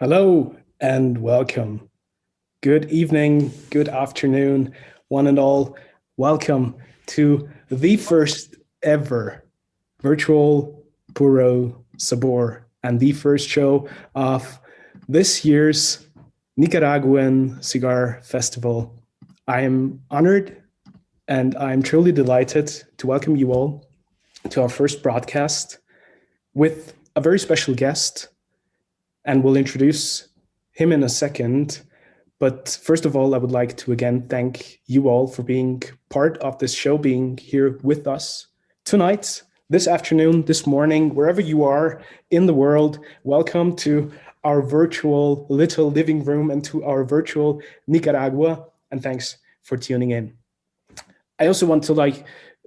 Hello and welcome. Good evening, good afternoon, one and all. Welcome to the first ever virtual Puro Sabor and the first show of this year's Nicaraguan Cigar Festival. I am honored and I'm truly delighted to welcome you all to our first broadcast with a very special guest, and we'll introduce him in a second. But first of all, I would like to again thank you all for being part of this show, being here with us tonight, this afternoon, this morning, wherever you are in the world. Welcome to our virtual little living room and to our virtual Nicaragua, and thanks for tuning in. I also want to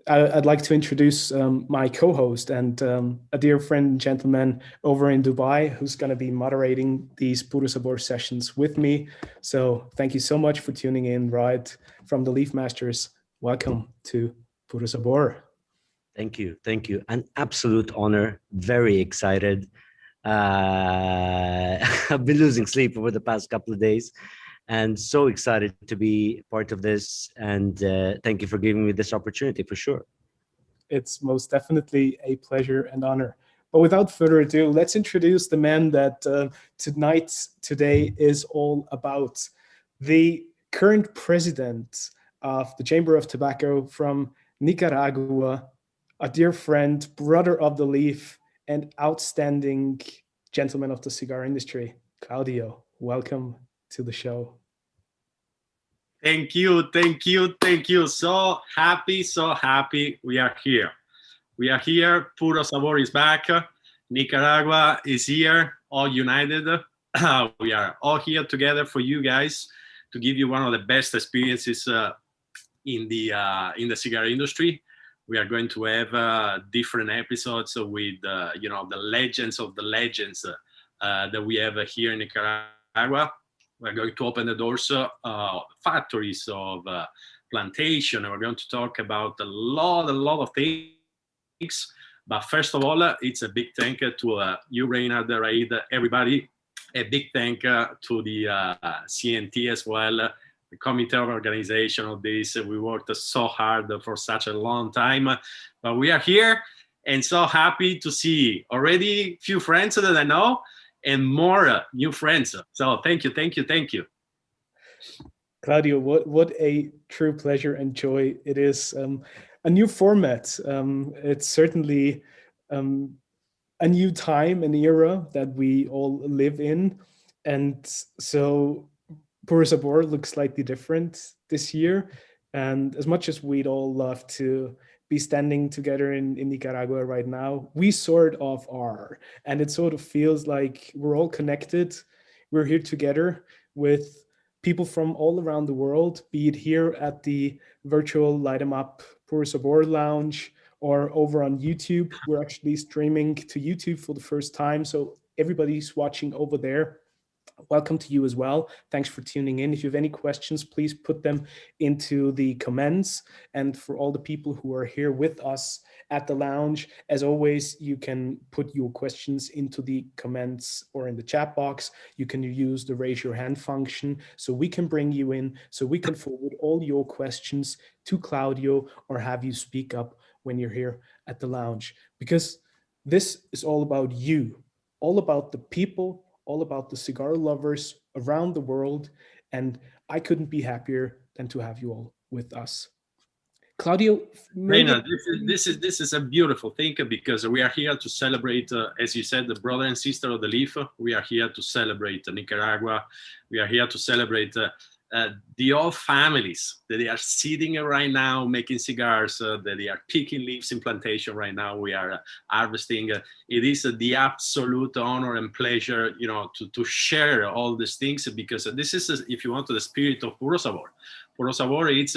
I'd like to introduce my co-host and a dear friend and gentleman over in Dubai who's going to be moderating these Puro Sabor sessions with me. So thank you so much for tuning in right from the Leaf Masters. Welcome to Puro Sabor. Thank you. Thank you. An absolute honor. Very excited. I've been losing sleep over the past couple of days and so excited to be part of this. And thank you for giving me this opportunity for sure. It's most definitely a pleasure and honor. But without further ado, let's introduce the man that today is all about. The current president of the Chamber of Tobacco from Nicaragua, a dear friend, brother of the Leaf, and outstanding gentleman of the cigar industry, Claudio. Welcome to the show. Thank you. So happy we are here. Puro Sabor is back. Nicaragua is here, all united. We are all here together for you guys to give you one of the best experiences in the cigar industry. We are going to have different episodes with the legends of the legends that we have here in Nicaragua. We're going to open the doors, factories of plantation, and we're going to talk about a lot of things. But first of all, it's a big thank you to you, Reinhard, Raid, everybody. A big thank you to the CNT as well, the committee of organization of this. We worked so hard for such a long time, but we are here and so happy to see already few friends that I know and more new friends. So thank you. Claudio, what a true pleasure and joy it is. A new format. It's certainly a new time, an era that we all live in. And so Puro Sabor looks slightly different this year. And as much as we'd all love to be standing together in Nicaragua right now, we sort of are. And it sort of feels like we're all connected. We're here together with people from all around the world, be it here at the virtual Light 'em Up Puro Sabor Lounge or over on YouTube. We're actually streaming to YouTube for the first time. So everybody's watching over there. Welcome to you as well. Thanks for tuning in. If you have any questions, please put them into the comments. And for all the people who are here with us at the lounge, as always, you can put your questions into the comments or in the chat box. You can use the raise your hand function so we can bring you in, so we can forward all your questions to Claudio or have you speak up when you're here at the lounge. Because this is all about you, all about the people, all about the cigar lovers around the world, and I couldn't be happier than to have you all with us. Claudio, Reina, this is a beautiful thing because we are here to celebrate, as you said, the brother and sister of the leaf. We are here to celebrate Nicaragua. We are here to celebrate the old families that they are sitting right now making cigars, that they are picking leaves in plantation right now. We are harvesting. It is the absolute honor and pleasure, to share all these things because this is, if you want, the spirit of Puro Sabor. Puro Sabor, it's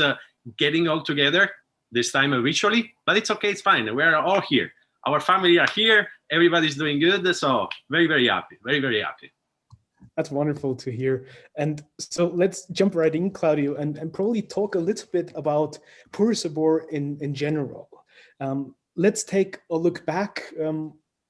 getting all together, this time virtually, but it's okay, it's fine. We are all here. Our family are here. Everybody's doing good. So very, very happy. Very, very happy. That's wonderful to hear. And so let's jump right in, Claudio, and probably talk a little bit about Puro Sabor in general. Let's take a look back.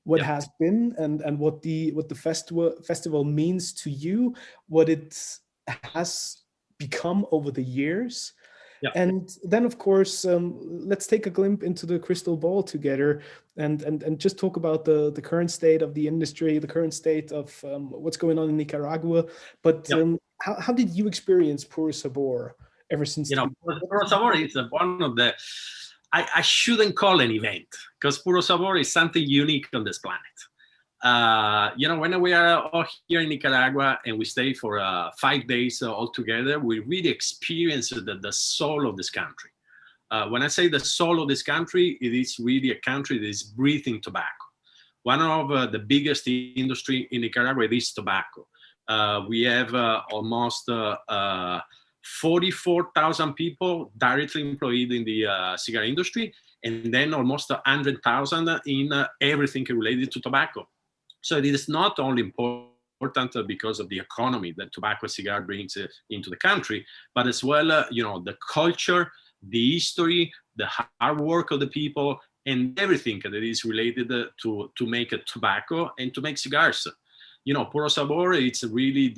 what Yeah. has been and what the festival means to you, what it has become over the years. Yeah. And then, of course, let's take a glimpse into the crystal ball together and just talk about the current state of the industry, the current state of what's going on in Nicaragua. But Yeah. how did you experience Puro Sabor ever since? You know, Puro Sabor is one of the, I shouldn't call an event, because Puro Sabor is something unique on this planet. You know, when we are all here in Nicaragua and we stay for 5 days all together, we really experience the soul of this country. When I say the soul of this country, it is really a country that is breathing tobacco. One of the biggest industry in Nicaragua is tobacco. We have almost 44,000 people directly employed in the cigar industry, and then almost 100,000 in everything related to tobacco. So it is not only important because of the economy that tobacco cigar brings into the country, but as well, you know, the culture, the history, the hard work of the people, and everything that is related to make a tobacco and to make cigars. You know, Puro Sabor, it's really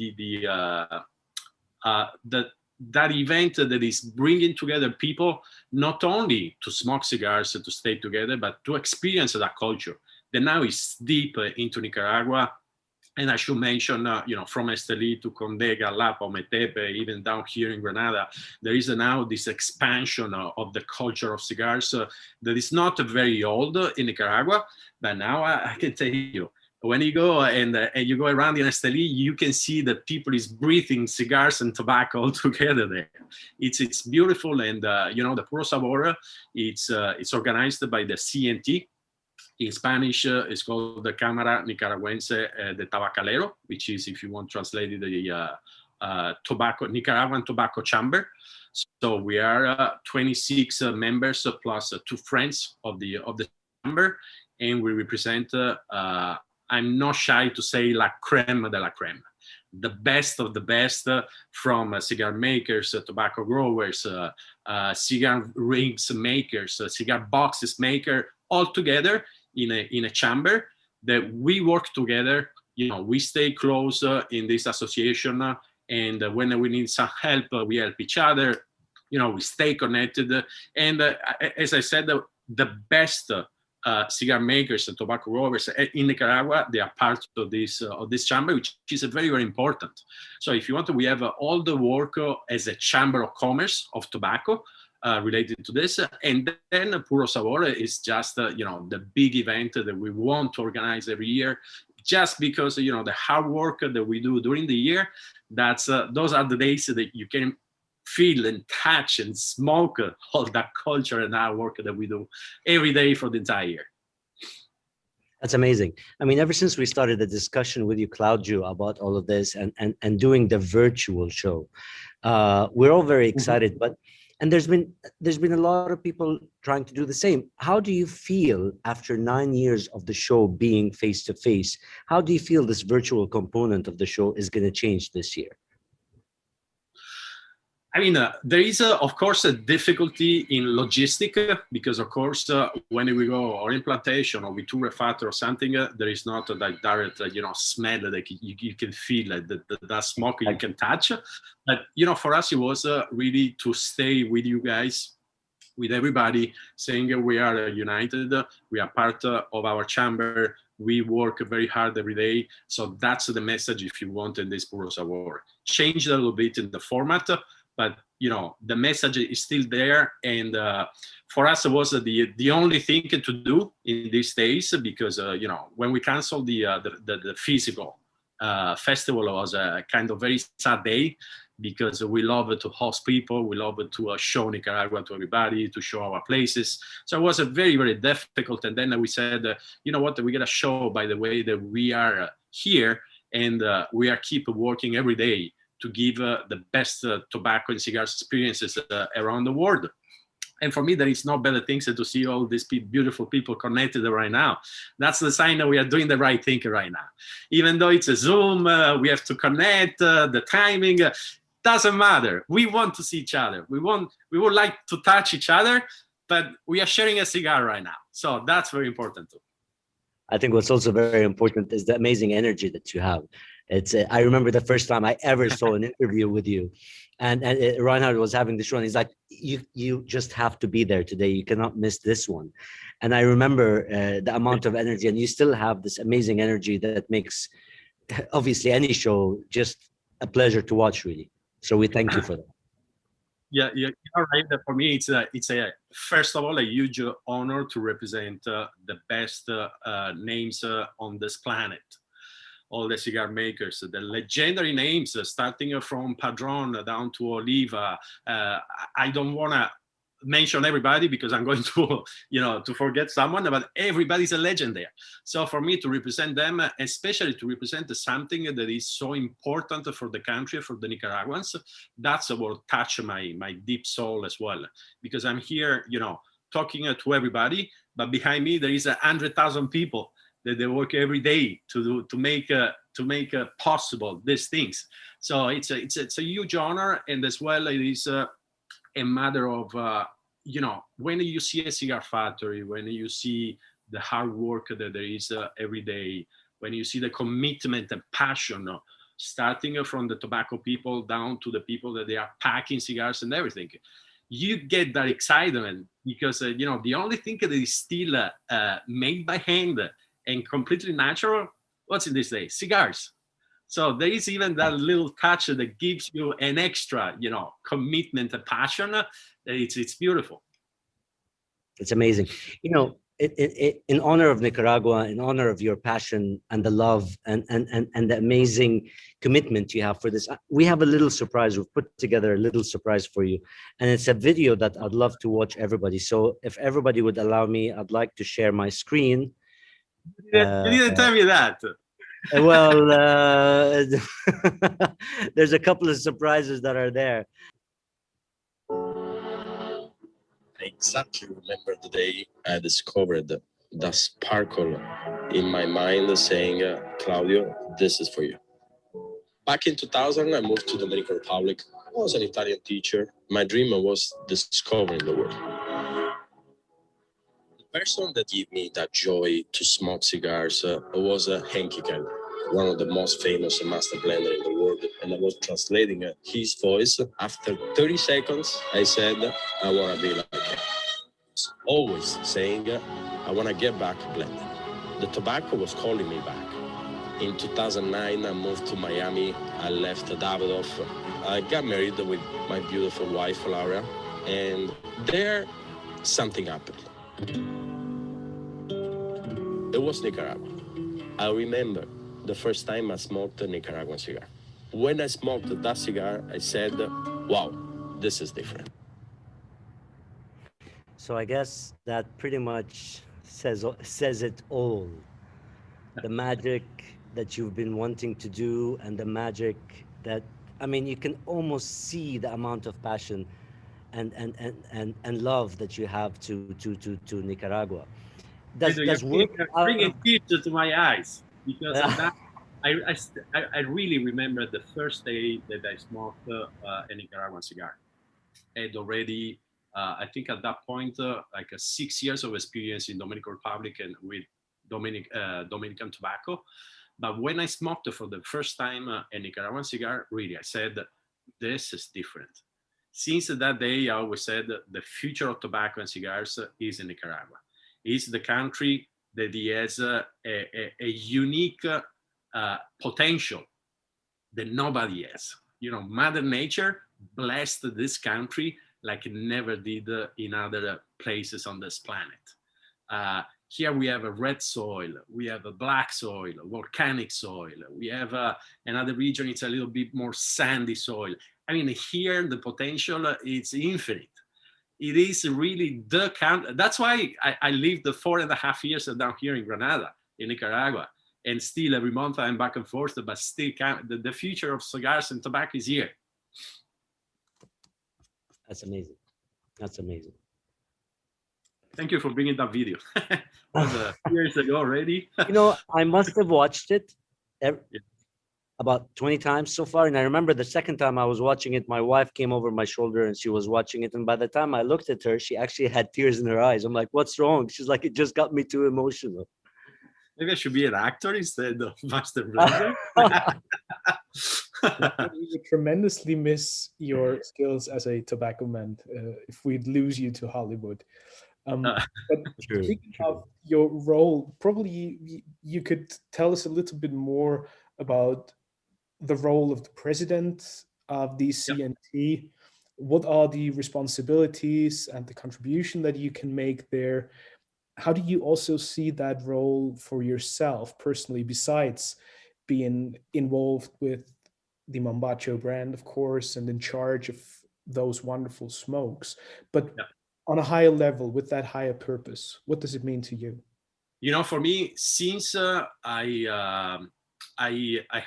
that event that is bringing together people not only to smoke cigars, to stay together, but to experience that culture that now is deep into Nicaragua. And I should mention, you know, from Estelí to Condega, Lapa, Ometepe, even down here in Granada, there is now this expansion of the culture of cigars that is not very old in Nicaragua, but now I can tell you, when you go and you go around in Estelí, you can see that people is breathing cigars and tobacco all together there. It's beautiful, and you know, the Puro Sabor, it's organized by the CNT. In Spanish, it's called the Cámara Nicaragüense de Tabacalero, which is, if you want translated, the tobacco Nicaraguan Tobacco Chamber. So we are 26 members plus 2 friends of the chamber, and we represent. I'm not shy to say la crème de la crème, the best of the best, from cigar makers, tobacco growers, cigar rings makers, cigar boxes maker, all together in a chamber that we work together. You know, we stay close in this association, and when we need some help, we help each other. You know, we stay connected, and as I said, the best cigar makers and tobacco growers in Nicaragua, they are part of this chamber, which is very, very important. So if you want to, we have all the work as a chamber of commerce of tobacco related to this, and then Puro Sabor is just you know, the big event that we want to organize every year, just because, you know, the hard work that we do during the year. That's those are the days that you can feel and touch and smoke all that culture and hard work that we do every day for the entire year. That's amazing. I mean, ever since we started the discussion with you, Claudio, about all of this and doing the virtual show, we're all very excited. But there's been a lot of people trying to do the same. How do you feel after 9 years of the show being face to face? How do you feel this virtual component of the show is going to change this year? I mean, there is, of course, a difficulty in logistic, because, of course, when we go or in plantation or we tour a factory or something, there is not that direct, you know, smell that you can feel, that smoke you can touch. But, you know, for us, it was really to stay with you guys, with everybody, saying we are united, we are part of our chamber, we work very hard every day. So that's the message, if you want, in this Puro Sabor. Changed a little bit in the format, but, you know, the message is still there. And for us, it was the only thing to do in these days, because, you know, when we canceled the physical festival, it was a kind of very sad day, because we love to host people, we love to show Nicaragua to everybody, to show our places. So it was a very, very difficult. And then we said, you know what, we got to show, by the way, that we are here, and we are keep working every day to give the best tobacco and cigars experiences around the world. And for me, there is no better things than to see all these beautiful people connected right now. That's the sign that we are doing the right thing right now. Even though it's a Zoom, we have to connect, the timing, doesn't matter. We want to see each other. We would like to touch each other, but we are sharing a cigar right now. So that's very important too. I think what's also very important is the amazing energy that you have. I remember the first time I ever saw an interview with you, and Reinhard was having the show, and he's like, you just have to be there today. You cannot miss this one. And I remember the amount of energy, and you still have this amazing energy that makes obviously any show just a pleasure to watch, really. So we thank you for that. Yeah, you're right. For me, it's a first of all a huge honor to represent the best names on this planet. All the cigar makers, the legendary names, starting from Padron down to Oliva. I don't want to mention everybody because I'm going to, to forget someone, but everybody's a legend there. So for me to represent them, especially to represent something that is so important for the country, for the Nicaraguans, that's what touched my deep soul as well. Because I'm here, talking to everybody, but behind me there is 100,000 people that they work every day to make possible these things. So it's a huge honor, and as well it is a matter of when you see a cigar factory, when you see the hard work that there is every day, when you see the commitment and passion, starting from the tobacco people down to the people that they are packing cigars and everything, you get that excitement because the only thing that is still made by hand and completely natural, what's in this day? Cigars. So there is even that little touch that gives you an extra, commitment and passion. It's beautiful. It's amazing. In honor of Nicaragua, in honor of your passion and the love and the amazing commitment you have for this, we have a little surprise. We've put together a little surprise for you. And it's a video that I'd love to watch everybody. So if everybody would allow me, I'd like to share my screen. You didn't tell me that. Well, there's a couple of surprises that are there. I exactly remember the day I discovered the sparkle in my mind saying, Claudio, this is for you. Back in 2000, I moved to the Dominican Republic. I was an Italian teacher. My dream was discovering the world. The person that gave me that joy to smoke cigars was Henke Keller, one of the most famous master blender in the world, and I was translating his voice. After 30 seconds, I said, I want to be like him. Always saying, I want to get back blending. The tobacco was calling me back. In 2009, I moved to Miami. I left Davidoff. I got married with my beautiful wife, Laura, and there, something happened. It was Nicaragua. I remember the first time I smoked a Nicaraguan cigar. When I smoked that cigar, I said, wow, this is different. So I guess that pretty much says it all. The magic that you've been wanting to do, and the magic that, you can almost see the amount of passion and love that you have to Nicaragua. Does work bringing tears to my eyes because of that. I really remember the first day that I smoked a Nicaraguan cigar. And already, I think at that point, 6 years of experience in Dominican Republic and with Dominican tobacco. But when I smoked for the first time a Nicaraguan cigar, really, I said, this is different. Since that day, I always said the future of tobacco and cigars is in Nicaragua. It's the country that has a unique potential that nobody has. Mother Nature blessed this country like it never did in other places on this planet. Here we have a red soil, we have a black soil, volcanic soil. We have another region, it's a little bit more sandy soil. Here the potential is infinite. It is really the country. That's why I lived the 4.5 years down here in Granada, in Nicaragua. And still every month I'm back and forth, but still the future of cigars and tobacco is here. That's amazing. That's amazing. Thank you for bringing that video. That was years ago already. I must have watched it about 20 times so far. And I remember the second time I was watching it, my wife came over my shoulder and she was watching it. And by the time I looked at her, she actually had tears in her eyes. I'm like, what's wrong? She's like, it just got me too emotional. Maybe I should be an actor instead of master blender. We would tremendously miss your skills as a tobacco man if we'd lose you to Hollywood. But True, speaking true. of your role, probably you could tell us a little bit more about the role of the president of the CNT. What are the responsibilities and the contribution that you can make there? How do you also see that role for yourself personally, besides being involved with the Mombacho brand, of course, and in charge of those wonderful smokes, but on a higher level, with that higher purpose? What does it mean to you? You know, for me, since I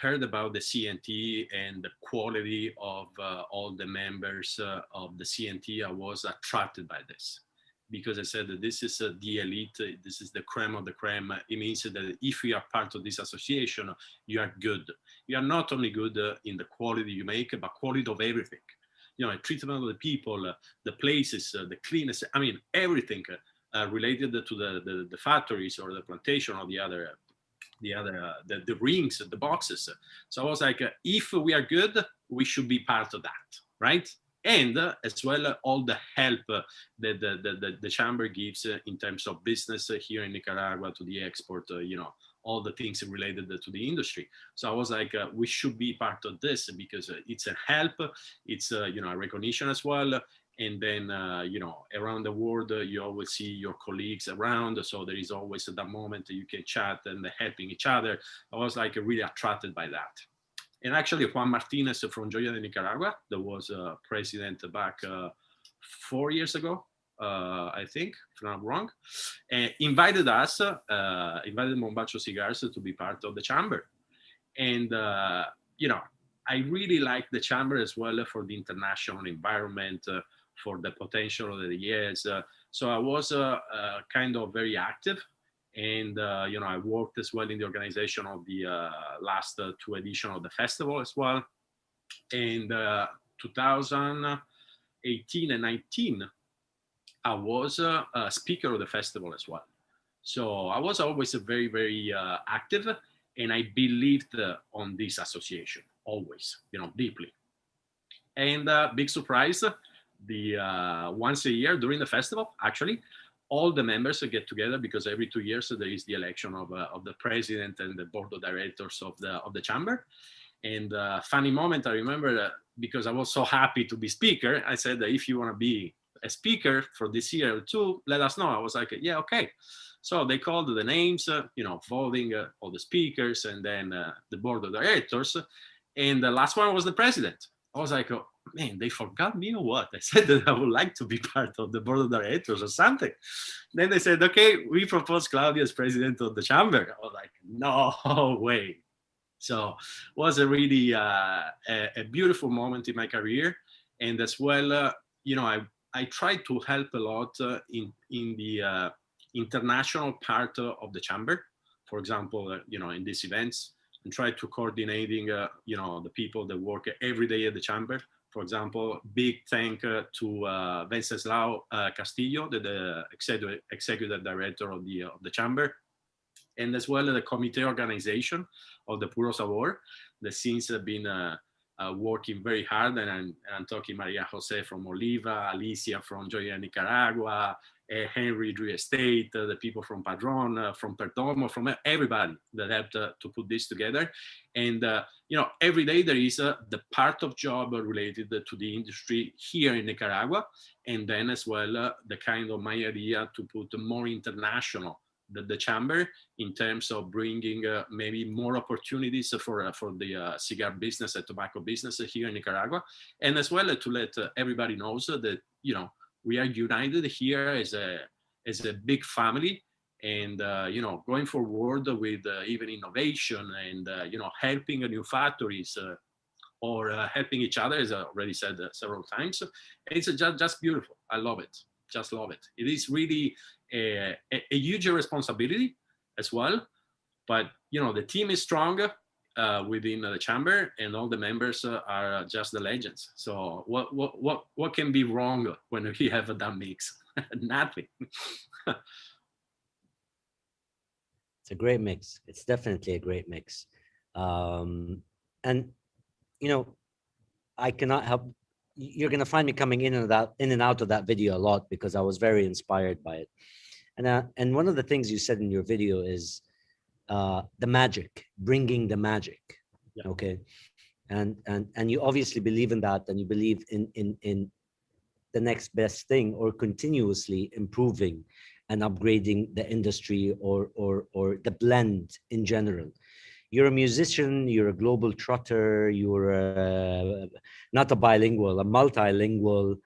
heard about the CNT and the quality of all the members of the CNT, I was attracted by this, because I said that this is the elite, this is the creme of the creme. It means that if you are part of this association, you are good. You are not only good in the quality you make, but quality of everything. You know, treatment of the people, the places, the cleanness, I mean, everything related to the factories or the plantation or the rings, the boxes. So I was like, if we are good, we should be part of that, right? And as well, all the help that the chamber gives in terms of business here in Nicaragua to the export, you know, all the things related to the industry. So I was like, we should be part of this, because it's a help, it's you know, a recognition as well. And then you know, around the world, you always see your colleagues around, so there is always that moment that you can chat and helping each other. I was like really attracted by that. And actually, Juan Martinez from Joya de Nicaragua, that was president back 4 years ago, I think, if I'm not wrong, invited us, invited Mombacho Cigars to be part of the chamber. And, you know, I really like the chamber as well for the international environment, for the potential that it is. So I was kind of very active. And, you know, I worked as well in the organization of the last 2 editions of the festival as well. And 2018 and 19, I was a speaker of the festival as well. So I was always very, very active, and I believed on this association, always, you know, deeply. And big surprise, the once a year during the festival, actually, all the members get together, because every 2 years there is the election of the president and the board of directors of the chamber. And funny moment, I remember, because I was so happy to be speaker, I said that if you want to be a speaker for this year too, let us know. I was like, yeah, okay. So they called the names, you know, voting all the speakers, and then the board of directors. And the last one was the president. I was like, oh, man, they forgot me or what? I said that I would like to be part of the board of directors or something. Then they said, okay, we propose Claudio as president of the chamber. I was like, no way. So it was a really a beautiful moment in my career. And as well, you know, I tried to help a lot in the international part of the chamber. For example, you know, in these events, and try to coordinating, you know, the people that work every day at the chamber. For example, big thank to Wenceslao Castillo, the executive director of the chamber, and as well as the committee organization of the Puro Sabor, that since have been working very hard. And I'm talking Maria Jose from Oliva, Alicia from Joya Nicaragua, Henry Drew Estate, the people from Padron, from Perdomo, from everybody that helped to put this together. And, you know, every day there is the part of job related to the industry here in Nicaragua. And then as well, the kind of my idea to put more international the chamber in terms of bringing maybe more opportunities for the cigar business and tobacco business here in Nicaragua. And as well to let everybody knows that, you know, we are united here as a big family, and you know, going forward with even innovation and you know, helping new factories or helping each other, as I already said several times. It's just beautiful. I love it. Just love it. It is really a huge responsibility as well. But you know, the team is strong within the chamber, and all the members are just the legends. So what can be wrong when we have that mix? Nothing. It's a great mix. It's definitely a great mix. And you know, I cannot help. You're gonna find me coming in and out of that video a lot because I was very inspired by it. And one of the things you said in your video is the magic, bringing the magic. Yeah. Okay, and you obviously believe in that, and you believe in the next best thing, or continuously improving and upgrading the industry or the blend in general. You're a musician, you're a global trotter, you're not a bilingual, a multilingual,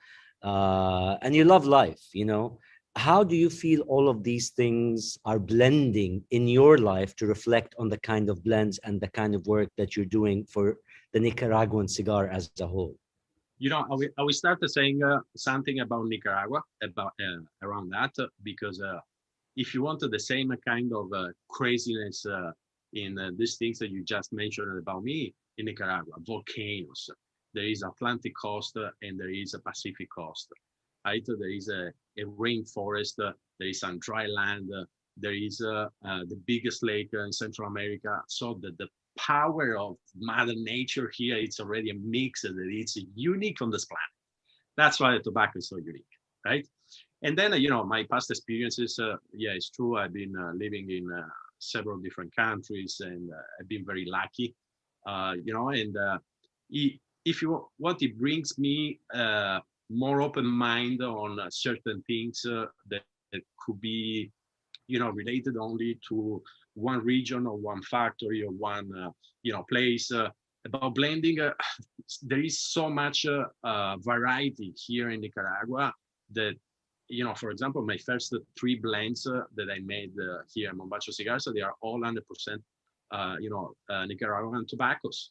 and you love life, you know. How do you feel all of these things are blending in your life to reflect on the kind of blends and the kind of work that you're doing for the Nicaraguan cigar as a whole? You know, I will start saying something about Nicaragua, about around that, because if you wanted the same kind of craziness in these things that you just mentioned about me in Nicaragua, volcanoes, there is Atlantic coast and there is a Pacific coast, right? There is a rainforest, there is some dry land, there is the biggest lake in Central America. So the power of Mother Nature here, it's already a mix that it's unique on this planet. That's why the tobacco is so unique, right? And then, you know, my past experiences, yeah, it's true. I've been living in several different countries, and I've been very lucky, you know, and if you want, it brings me more open mind on certain things that could be, you know, related only to one region or one factory or one, you know, place. About blending, there is so much variety here in Nicaragua that, you know, for example, my first 3 blends that I made here at Mombacho Cigars, they are all 100%, you know, Nicaraguan tobaccos.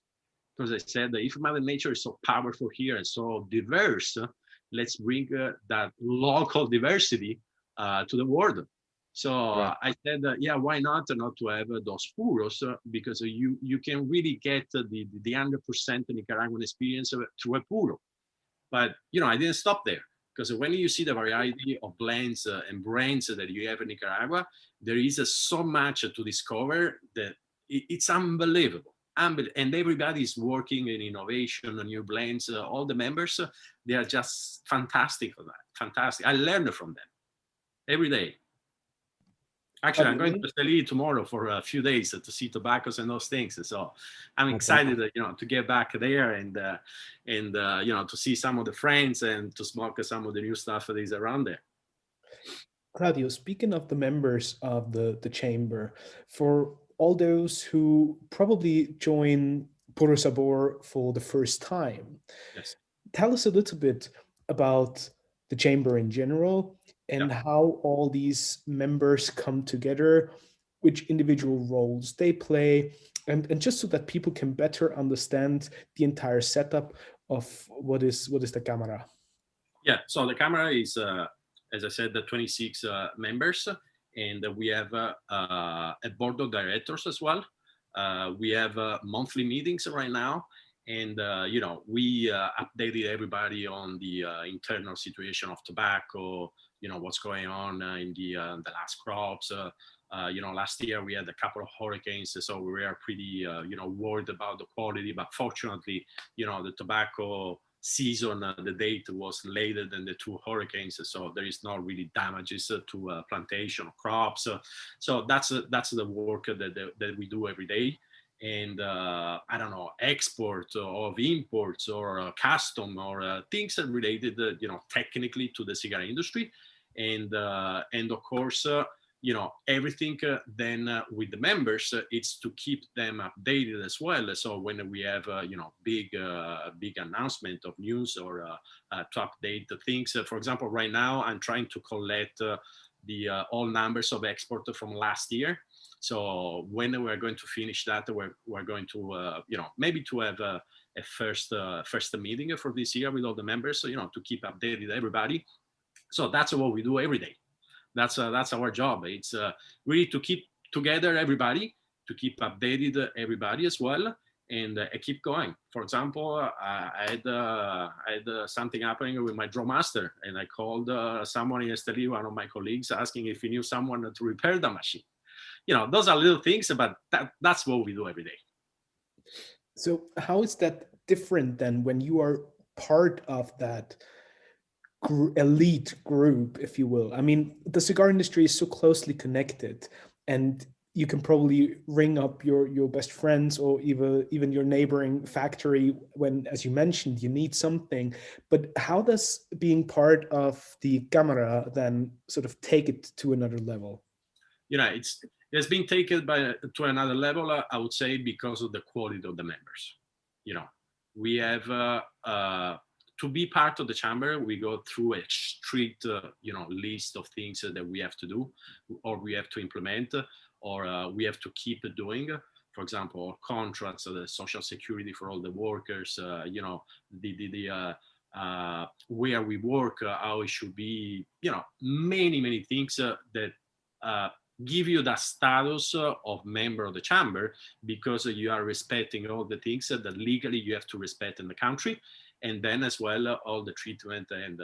Because I said that if Mother Nature is so powerful here and so diverse, let's bring that local diversity to the world. So Right. I said, yeah, why not to have those puros? Because you can really get the 100% Nicaraguan experience through a puro. But, you know, I didn't stop there. Because when you see the variety of blends and brands that you have in Nicaragua, there is so much to discover that it's unbelievable. And everybody is working in innovation on new blends. All the members, they are just fantastic for that. Fantastic. I learn from them every day. Actually, I'm going to Italy tomorrow for a few days to see tobaccos and those things. So I'm excited, you know, to get back there and you know, to see some of the friends and to smoke some of the new stuff that is around there. Claudio, speaking of the members of the chamber, for all those who probably join Puro Sabor for the first time, Yes. tell us a little bit about the chamber in general and how all these members come together, which individual roles they play, and just so that people can better understand the entire setup of what is the Câmara. Yeah, so the Câmara is, as I said, the 26 members, and we have a board of directors as well. We have monthly meetings right now, and you know, we updated everybody on the internal situation of tobacco. You know, what's going on in the last crops. You know, last year we had a couple of hurricanes, so we were pretty you know, worried about the quality. But fortunately, you know, the tobacco season, the date was later than the 2 hurricanes, so there is not really damages to plantation or crops. So that's the work that we do every day. And I don't know, export of imports or custom or things that related, you know, technically to the cigar industry, and of course, you know, everything then with the members, it's to keep them updated as well. So when we have, you know, big announcement of news or to update the things, for example, right now I'm trying to collect the all numbers of export from last year. So when we're going to finish that, we're going to, you know, maybe to have a first meeting for this year with all the members, so, you know, to keep updated everybody. So that's what we do every day. That's our job. It's really to keep together everybody, to keep updated everybody as well, and keep going. For example, I had something happening with my drum master, and I called someone in Esteli, one of my colleagues, asking if he knew someone to repair the machine. those are little things, but that's what we do every day. So how is that different than when you are part of that elite group, if you will? I mean, the cigar industry is so closely connected, and you can probably ring up your best friends or even your neighboring factory when, as you mentioned, you need something. But how does being part of the Cámara then sort of take it to another level? It's been taken to another level, I would say, because of the quality of the members. We have to be part of the chamber. We go through a strict, list of things that we have to do, or we have to implement, or we have to keep doing. For example, our contracts, the social security for all the workers, where we work, how it should be, many things that give you that status of member of the chamber, because you are respecting all the things that legally you have to respect in the country. And then as well, all the treatment and,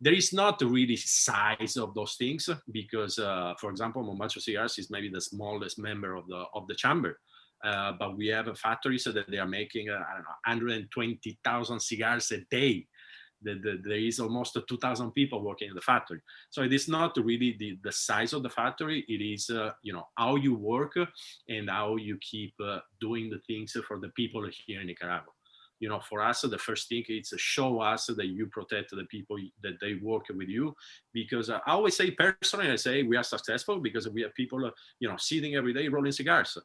there is not really size of those things, because, for example, Mombacho Cigars is maybe the smallest member of the chamber. But we have factories that they are making, 120,000 cigars a day. There is almost 2,000 people working in the factory. So it is not really the size of the factory. It is, how you work and how you keep doing the things for the people here in Nicaragua. For us, the first thing is to show us that you protect the people that they work with you. Because I always say, personally, I say we are successful because we have people, sitting every day rolling cigars,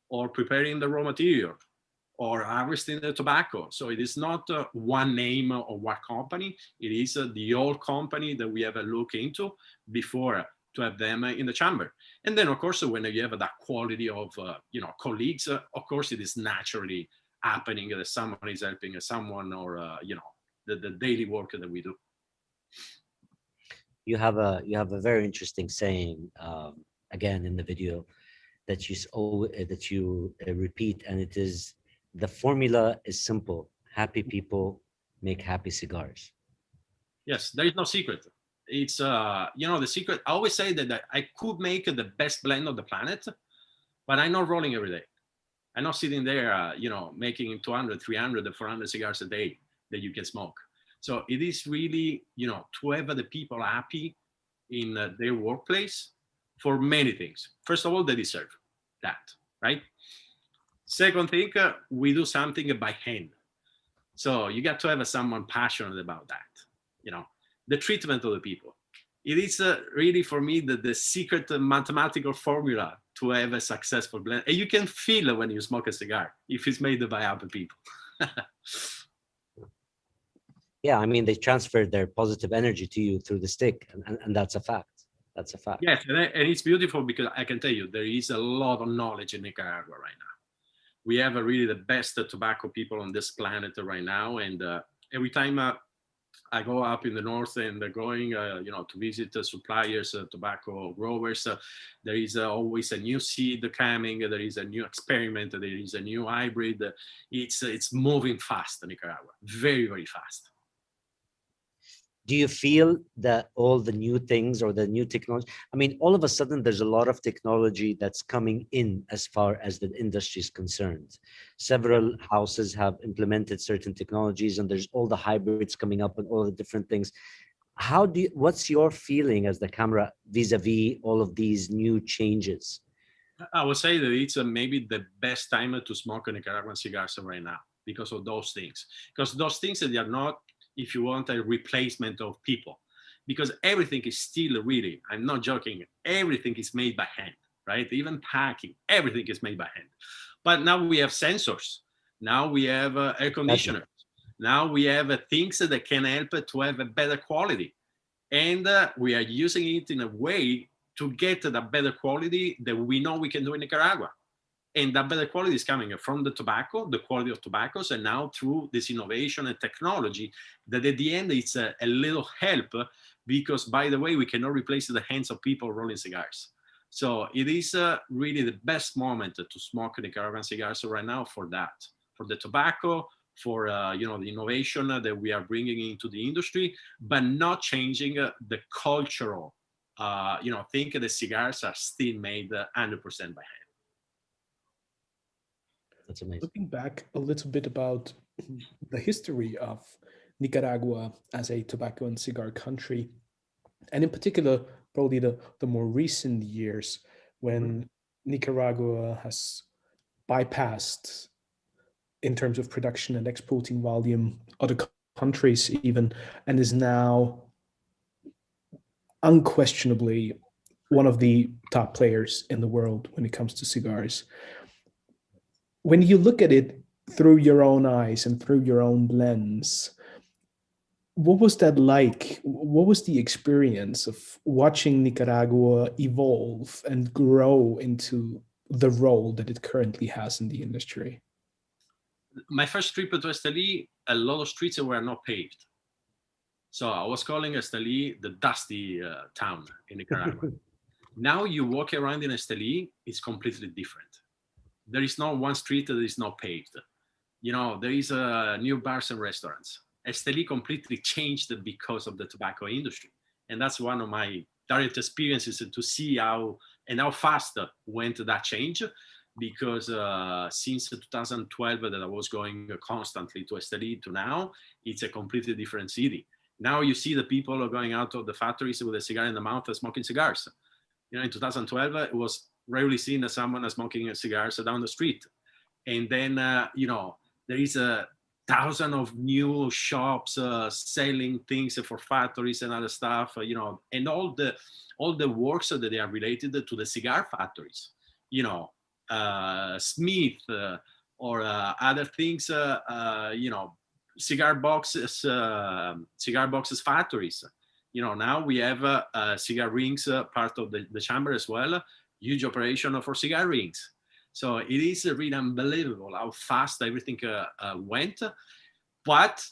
or preparing the raw material, or harvesting the tobacco. So it is not one name or one company. It is the whole company that we have a look into before to have them in the chamber. And then, of course, when you have that quality of, colleagues, of course, it is naturally happening that someone is helping someone, or, the daily work that we do. You have a very interesting saying, again, in the video that you repeat, and it is, the formula is simple: happy people make happy cigars. Yes, there is no secret. It's, the secret. I always say that I could make the best blend of the planet, but I'm not rolling every day. I'm not sitting there, making 200, 300, 400 cigars a day that you can smoke. So it is really, to have the people happy in their workplace for many things. First of all, they deserve that, right? Second thing, we do something by hand. So you got to have someone passionate about that, the treatment of the people. It is really, for me, the secret mathematical formula to have a successful blend. And you can feel when you smoke a cigar if it's made by other people. Yeah, I mean, they transfer their positive energy to you through the stick, and that's a fact. That's a fact. Yes, and it's beautiful, because I can tell you, there is a lot of knowledge in Nicaragua right now. We have really the best tobacco people on this planet right now. And every time I go up in the north and going, to visit suppliers, tobacco growers, there is always a new seed coming. There is a new experiment. There is a new hybrid. It's moving fast in Nicaragua, very, very fast. Do you feel that all the new things or the new technology, I mean, all of a sudden there's a lot of technology that's coming in as far as the industry is concerned. Several houses have implemented certain technologies, and there's all the hybrids coming up and all the different things. What's your feeling as the Cámara vis-a-vis all of these new changes? I would say that it's maybe the best time to smoke Nicaraguan cigars right now, because of those things. Because those things, they are not, if you want, a replacement of people, because everything is still really, I'm not joking, everything is made by hand, right? Even packing, everything is made by hand. But now we have sensors. Now we have air conditioners. Now we have things that can help to have a better quality. And we are using it in a way to get the better quality that we know we can do in Nicaragua. And that better quality is coming from the tobacco, the quality of tobaccos, and now through this innovation and technology that at the end it's a little help, because, by the way, we cannot replace the hands of people rolling cigars. So it is really the best moment to smoke Nicaraguan cigars right now for that, for the tobacco, for the innovation that we are bringing into the industry, but not changing the cultural think the cigars are still made 100% by hand. That's amazing. Looking back a little bit about the history of Nicaragua as a tobacco and cigar country, and in particular, probably the more recent years when Nicaragua has bypassed, in terms of production and exporting volume, other countries even, and is now unquestionably one of the top players in the world when it comes to cigars. When you look at it through your own eyes and through your own lens, what was that like? What was the experience of watching Nicaragua evolve and grow into the role that it currently has in the industry? My first trip to Esteli, a lot of streets were not paved. So I was calling Esteli the dusty town in Nicaragua. Now you walk around in Esteli, it's completely different. There is not one street that is not paved. There is new bars and restaurants. Esteli completely changed because of the tobacco industry. And that's one of my direct experiences to see how fast went that change. Because since 2012 that I was going constantly to Esteli to now, it's a completely different city. Now you see the people are going out of the factories with a cigar in the mouth and smoking cigars. In 2012, it was rarely seen as someone smoking cigars down the street. And then, there is 1,000 of new shops selling things for factories and other stuff, and all the works that they are related to the cigar factories, Smith or other things, cigar boxes factories. Now we have cigar rings, part of the chamber as well, huge operation for cigar rings. So it is really unbelievable how fast everything went, but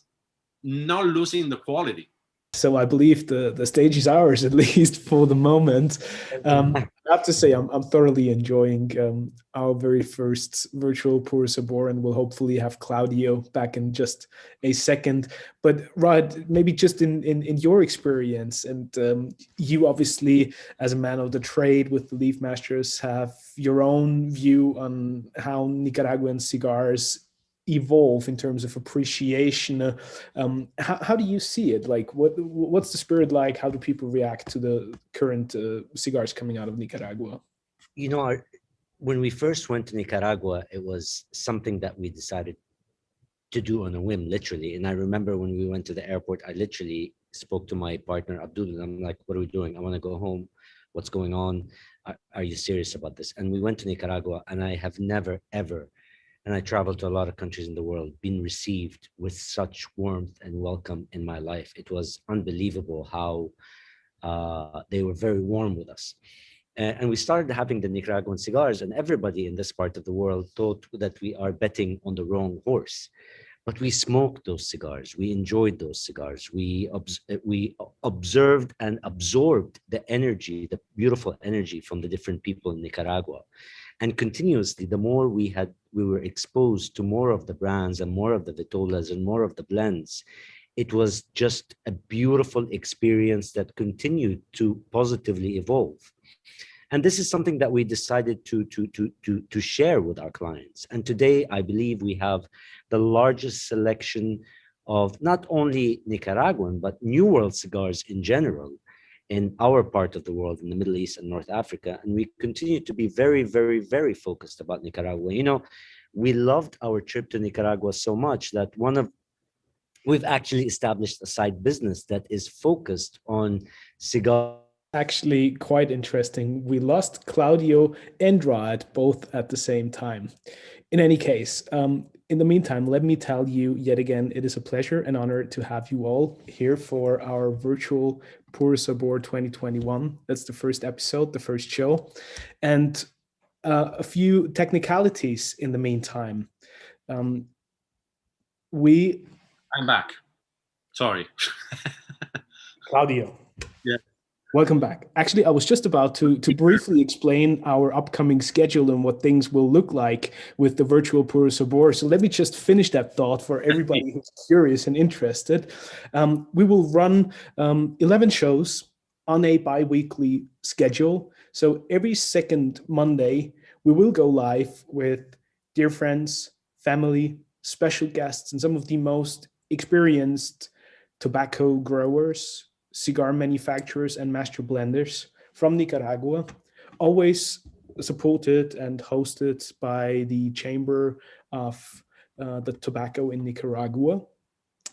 not losing the quality. So I believe the stage is ours, at least for the moment. I have to say I'm thoroughly enjoying our very first virtual Puro Sabor, and we'll hopefully have Claudio back in just a second. But Rod, maybe just in your experience, and you obviously, as a man of the trade with the Leaf Masters, have your own view on how Nicaraguan cigars evolve in terms of appreciation. How do you see it? Like, what's the spirit like? How do people react to the current cigars coming out of Nicaragua? When we first went to Nicaragua, it was something that we decided to do on a whim, literally. And I remember when we went to the airport, I literally spoke to my partner, Abdul, and I'm like, what are we doing? I want to go home. What's going on? Are you serious about this? And we went to Nicaragua, and I have never, ever, and I traveled to a lot of countries in the world, been received with such warmth and welcome in my life. It was unbelievable how they were very warm with us. And we started having the Nicaraguan cigars, and everybody in this part of the world thought that we are betting on the wrong horse. But we smoked those cigars. We enjoyed those cigars. We observed and absorbed the energy, the beautiful energy from the different people in Nicaragua. And continuously, the more we were exposed to more of the brands and more of the vitolas and more of the blends, it was just a beautiful experience that continued to positively evolve. And this is something that we decided to share with our clients. And today, I believe we have the largest selection of not only Nicaraguan, but New World cigars in general in our part of the world, in the Middle East and North Africa. And we continue to be very, very, very focused about Nicaragua. We loved our trip to Nicaragua so much that we've actually established a side business that is focused on cigars. Actually, quite interesting. We lost Claudio and Rod both at the same time. In any case, in the meantime, let me tell you yet again, it is a pleasure and honor to have you all here for our virtual Puro Sabor 2021. That's the first episode, the first show. And a few technicalities in the meantime. I'm back. Sorry. Claudio. Yeah. Welcome back. Actually, I was just about to briefly explain our upcoming schedule and what things will look like with the virtual Puro Sabor. So let me just finish that thought for everybody who's curious and interested. We will run 11 shows on a bi-weekly schedule. So every second Monday, we will go live with dear friends, family, special guests, and some of the most experienced tobacco growers, cigar manufacturers, and master blenders from Nicaragua, always supported and hosted by the Chamber of the Tobacco in Nicaragua.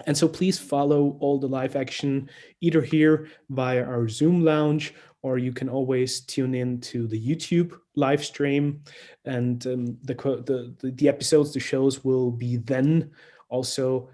And so please follow all the live action either here via our Zoom lounge, or you can always tune in to the YouTube live stream. And the episodes, the shows will be then also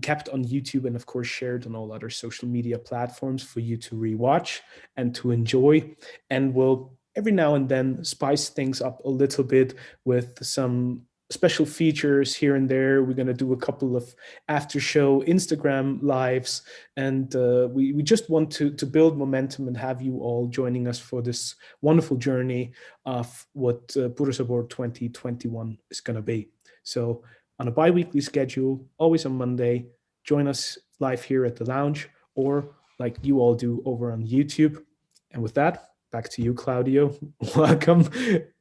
kept on YouTube and of course shared on all other social media platforms for you to rewatch and to enjoy. And we'll every now and then spice things up a little bit with some special features here and there. We're going to do a couple of after show Instagram lives, and we just want to build momentum and have you all joining us for this wonderful journey of what Puro Sabor 2021 is going to be. So on a bi-weekly schedule, always on Monday, join us live here at the lounge, or like you all do over on YouTube. And with that, back to you, Claudio. Welcome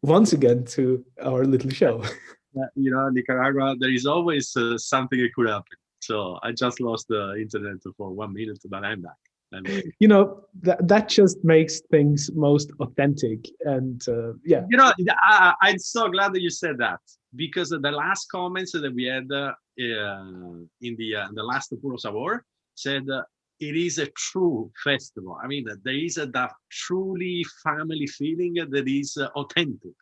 once again to our little show. Nicaragua, there is always something that could happen. So I just lost the internet for 1 minute, but I'm back. That just makes things most authentic. And yeah. I'm so glad that you said that, because the last comments that we had in the last Puro Sabor said it is a true festival. I mean, there is that truly family feeling that is authentic.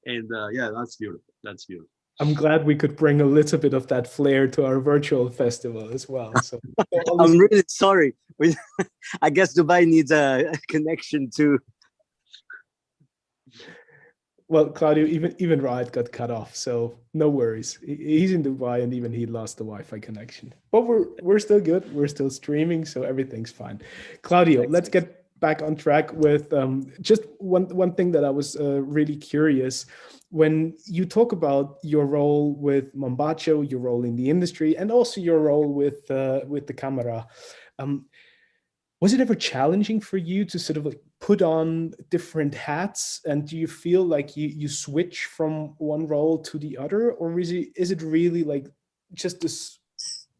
And yeah, that's beautiful. That's beautiful. I'm glad we could bring a little bit of that flair to our virtual festival as well. So I'm really sorry. I guess Dubai needs a connection too. Well, Claudio, even Ryan got cut off, so no worries. He's in Dubai, and even he lost the Wi-Fi connection. But we're still good. We're still streaming, so everything's fine. Claudio, let's get back on track with just one thing that I was really curious. When you talk about your role with Mombacho, your role in the industry, and also your role with the Câmara, was it ever challenging for you to sort of like put on different hats? And do you feel like you switch from one role to the other, or is it really like just this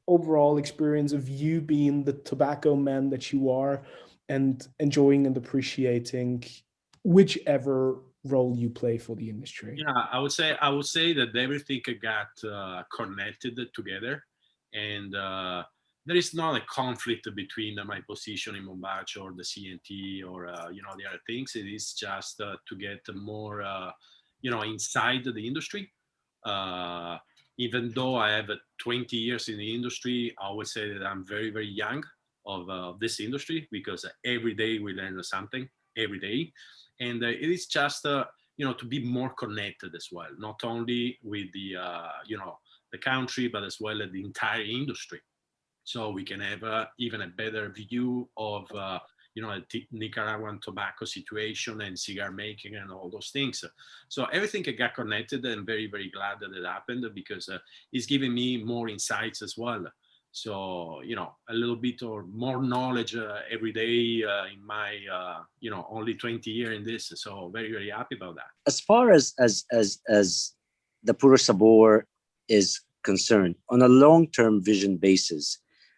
overall experience of you being the tobacco man that you are, and enjoying and appreciating whichever role you play for the industry? Yeah, I would say that everything got connected together, and there is not a conflict between my position in Mombacho or the CNT or the other things. It is just to get more inside the industry. Even though I have 20 years in the industry, I would say that I'm very, very young of this industry, because every day we learn something every day, and it is just to be more connected as well, not only with the the country, but as well as the entire industry, so we can have even a better view of the Nicaraguan tobacco situation and cigar making and all those things. So everything got connected, and very, very glad that it happened, because it's giving me more insights as well. So, a little bit or more knowledge every day in my, only 20 years in this. So very, very happy about that. As far as the Puro Sabor is concerned, on a long-term vision basis,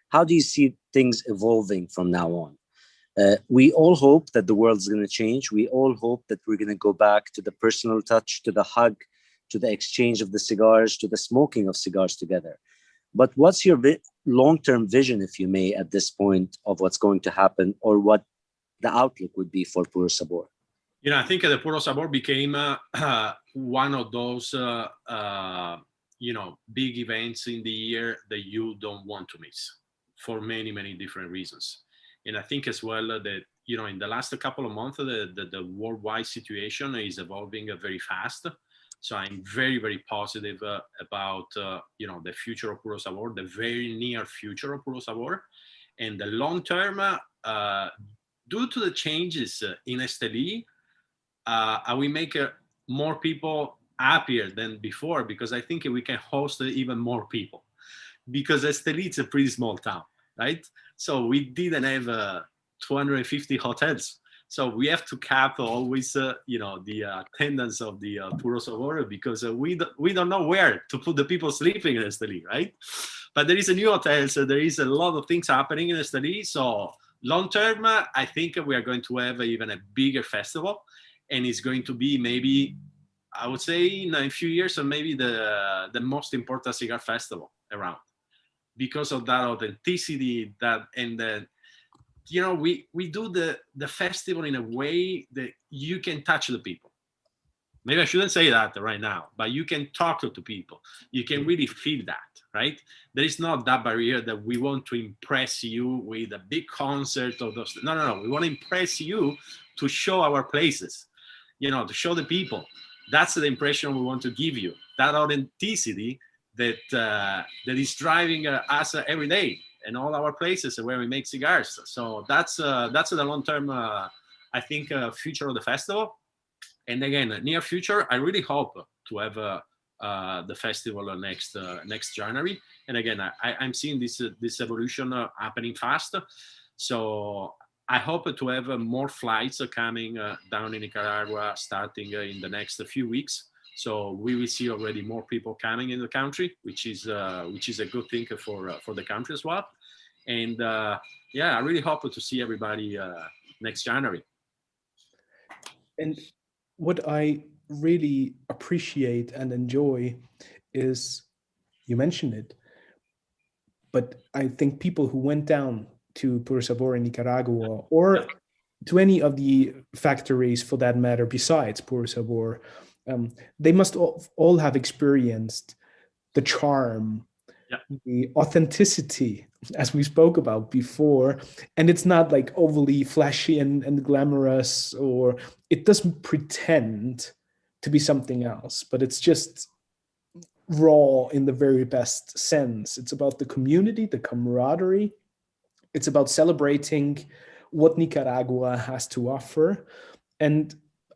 how do you see things evolving from now on? We all hope that the world's going to change. We all hope that we're going to go back to the personal touch, to the hug, to the exchange of the cigars, to the smoking of cigars together. But what's your long-term vision, if you may, at this point, of what's going to happen, or what the outlook would be for Puro Sabor? I think the Puro Sabor became one of those, big events in the year that you don't want to miss, for many, many different reasons. And I think as well that, in the last couple of months, the worldwide situation is evolving very fast. So I'm very, very positive about, the future of Puro Sabor, the very near future of Puro Sabor. And the long term, due to the changes in Esteli, I will make more people happier than before, because I think we can host even more people, because Esteli is a pretty small town, right? So we didn't have 250 hotels. So we have to cap always, the attendance of the Puro Sabor, because we don't know where to put the people sleeping in Esteli, right? But there is a new hotel, so there is a lot of things happening in Esteli. So long term, I think we are going to have even a bigger festival, and it's going to be maybe, I would say, in a few years, or maybe the most important cigar festival around, because of that authenticity, we do the festival in a way that you can touch the people. Maybe I shouldn't say that right now, but you can talk to people. You can really feel that, right? There is not that barrier that we want to impress you with a big concert of those. No. We want to impress you to show our places, to show the people. That's the impression we want to give you. That authenticity that is driving us every day and all our places where we make cigars. So that's the long-term, I think, future of the festival. And again, near future, I really hope to have the festival next January. And again, I'm seeing this evolution happening fast. So I hope to have more flights coming down in Nicaragua starting in the next few weeks. So we will see already more people coming in the country, which is a good thing for the country as well. And I really hope to see everybody next January. And what I really appreciate and enjoy is, you mentioned it, but I think people who went down to Puro Sabor in Nicaragua, or to any of the factories for that matter besides Puro Sabor, they must all have experienced the charm, the authenticity, as we spoke about before. And it's not like overly flashy and glamorous, or it doesn't pretend to be something else, but it's just raw in the very best sense. It's about the community, the camaraderie. It's about celebrating what Nicaragua has to offer. And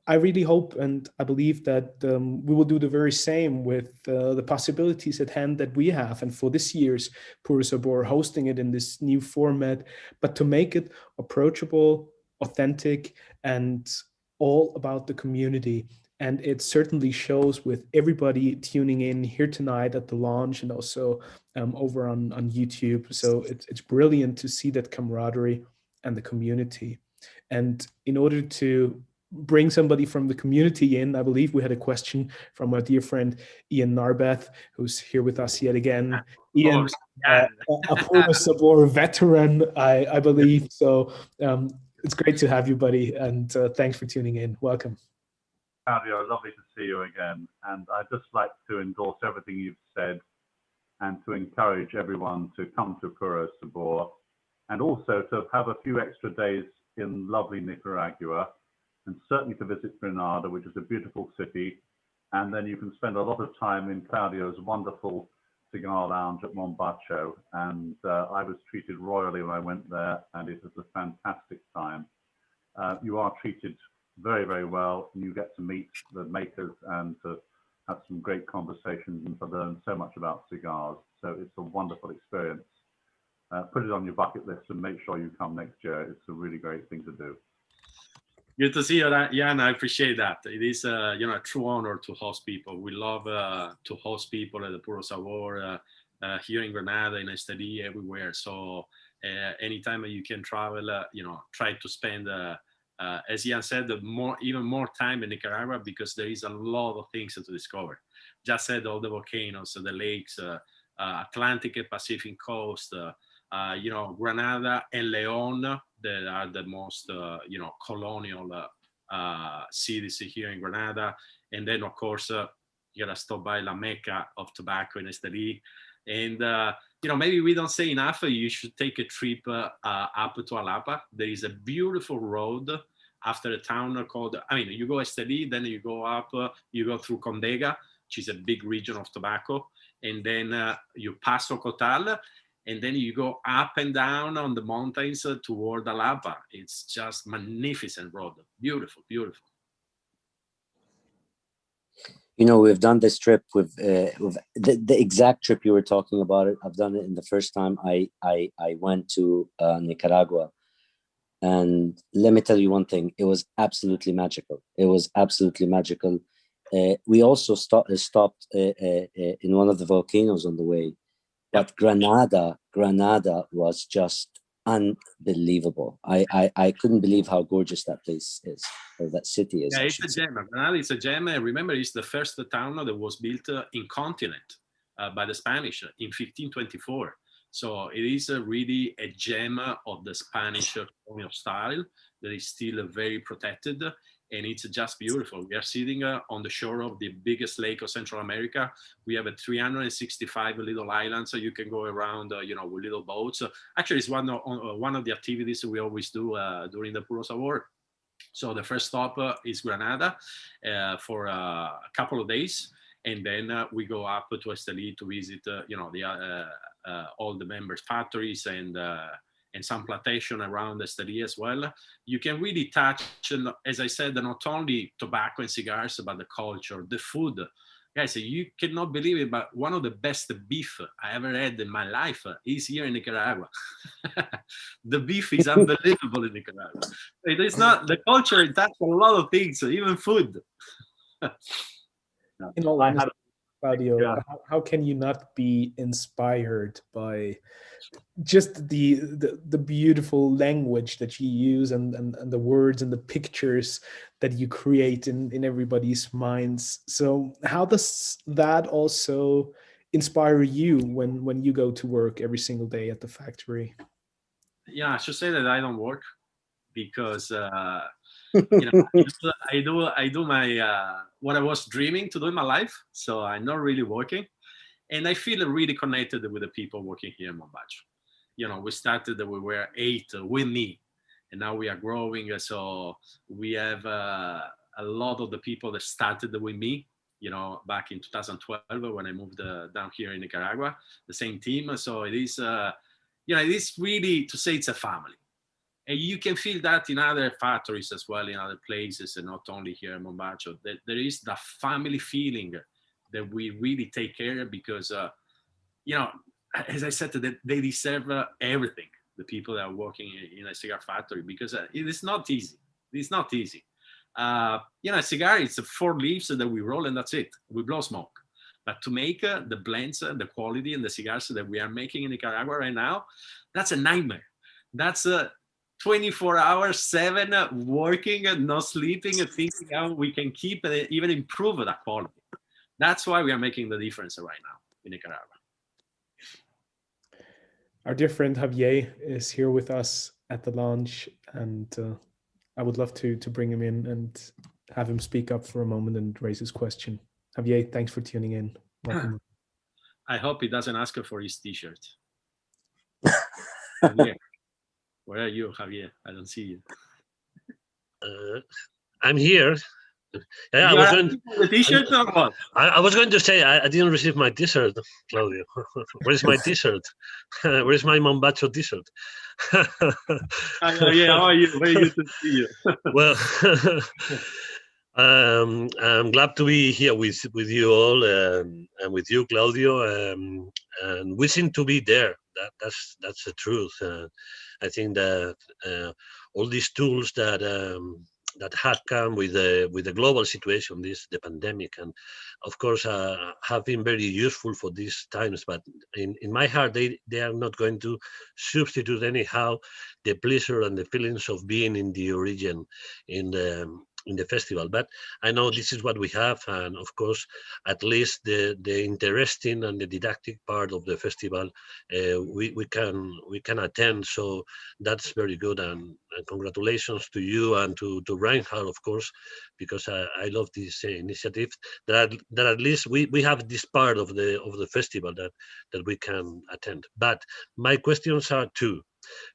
I really hope and I believe that we will do the very same with the possibilities at hand that we have. And for this year's Puro Sabor, hosting it in this new format, but to make it approachable, authentic, and all about the community. And it certainly shows with everybody tuning in here tonight at the launch and also over on YouTube. So it's brilliant to see that camaraderie and the community. And in order to bring somebody from the community in, I believe we had a question from our dear friend Ian Narbeth, who's here with us yet again. Ian, a Puro Sabor veteran, I believe. So it's great to have you, buddy, and thanks for tuning in. Welcome. Claudio, lovely to see you again. And I'd just like to endorse everything you've said and to encourage everyone to come to Puro Sabor, and also to have a few extra days in lovely Nicaragua, and certainly to visit Granada, which is a beautiful city. And then you can spend a lot of time in Claudio's wonderful cigar lounge at Mombacho. And I was treated royally when I went there, and it was a fantastic time. You are treated very, very well, and you get to meet the makers and to have some great conversations and to learn so much about cigars. So it's a wonderful experience. Put it on your bucket list and make sure you come next year. It's a really great thing to do. Good to see you, Jan. I appreciate that. It is a true honor to host people. We love to host people at the Puro Sabor here in Granada, in Esteli, everywhere. So anytime you can travel, try to spend, as Jan said, even more time in Nicaragua, because there is a lot of things to discover. Just said all the volcanoes, the lakes, Atlantic and Pacific coast, Granada and León, that are the most, colonial cities here in Granada. And then, of course, you gotta stop by La Mecca of tobacco in Esteli. And, maybe we don't say enough. You should take a trip up to Alapa. There is a beautiful road after a town called, you go Esteli, then you go up, you go through Condega, which is a big region of tobacco. And then you pass Ocotal, and then you go up and down on the mountains toward Alapa. It's just magnificent road. Beautiful, beautiful. We've done this trip with the exact trip you were talking about. I've done it in the first time I went to Nicaragua. And let me tell you one thing, it was absolutely magical. It was absolutely magical. We also stopped in one of the volcanoes on the way. But Granada was just unbelievable. I couldn't believe how gorgeous that place is, or that city is. Yeah, it's a gem. Granada is a gem. Remember, it's the first town that was built in continent by the Spanish in 1524. So it is really a gem of the Spanish colonial style that is still very protected, and it's just beautiful. We are sitting on the shore of the biggest lake of Central America. We have 365 little islands, so you can go around, with little boats. Actually, it's one of the activities we always do during the Puro Sabor. So the first stop is Granada for a couple of days. And then we go up to Esteli to visit, all the members' factories and some plantation around Esteli as well. You can really touch, as I said, not only tobacco and cigars, but the culture, the food. Guys, you cannot believe it, but one of the best beef I ever had in my life is here in Nicaragua. The beef is unbelievable in Nicaragua. It is not, the culture, it touches a lot of things, even food. In all honesty, Claudio, how can you not be inspired by just the beautiful language that you use and the words and the pictures that you create in everybody's minds? So how does that also inspire you when you go to work every single day at the factory? Yeah, I should say that I don't work because I do my what I was dreaming to do in my life. So I'm not really working, and I feel really connected with the people working here in Mombacho. We started, we were 8 with me, and now we are growing. So we have a lot of the people that started with me, back in 2012 when I moved down here in Nicaragua, the same team. So it is, it is really, to say it's a family. And you can feel that in other factories as well, in other places, and not only here in Mombacho. There is the family feeling that we really take care of because, as I said, they deserve everything, the people that are working in a cigar factory, because it is not easy. It's not easy. A cigar, it's 4 leaves that we roll and that's it. We blow smoke. But to make the blends, the quality and the cigars that we are making in Nicaragua right now, that's a nightmare. That's 24 hours, 7 working, not sleeping, thinking how we can keep and even improve that quality. That's why we are making the difference right now in Nicaragua. Our dear friend Javier is here with us at the lounge, and I would love to bring him in and have him speak up for a moment and raise his question. Javier, thanks for tuning in. Welcome. I hope he doesn't ask for his t-shirt. Javier, where are you, Javier? I don't see you. I'm here. Yeah, I was going to say I didn't receive my t-shirt, Claudio. Where's my t-shirt? Where's my Mombacho t-shirt? Yeah, how are you? Very good to see you. Well, I'm glad to be here with you all and with you, Claudio, and wishing to be there. That's the truth. I think that all these tools that have come with the global situation, the pandemic, and of course have been very useful for these times. But in my heart, they are not going to substitute anyhow the pleasure and the feelings of being in the origin, in the festival. But I know this is what we have, and of course, at least the interesting and the didactic part of the festival we can attend. So that's very good, and congratulations to you and to Reinhard, of course, because I love this initiative that at least we have this part of the festival that we can attend. But my questions are 2.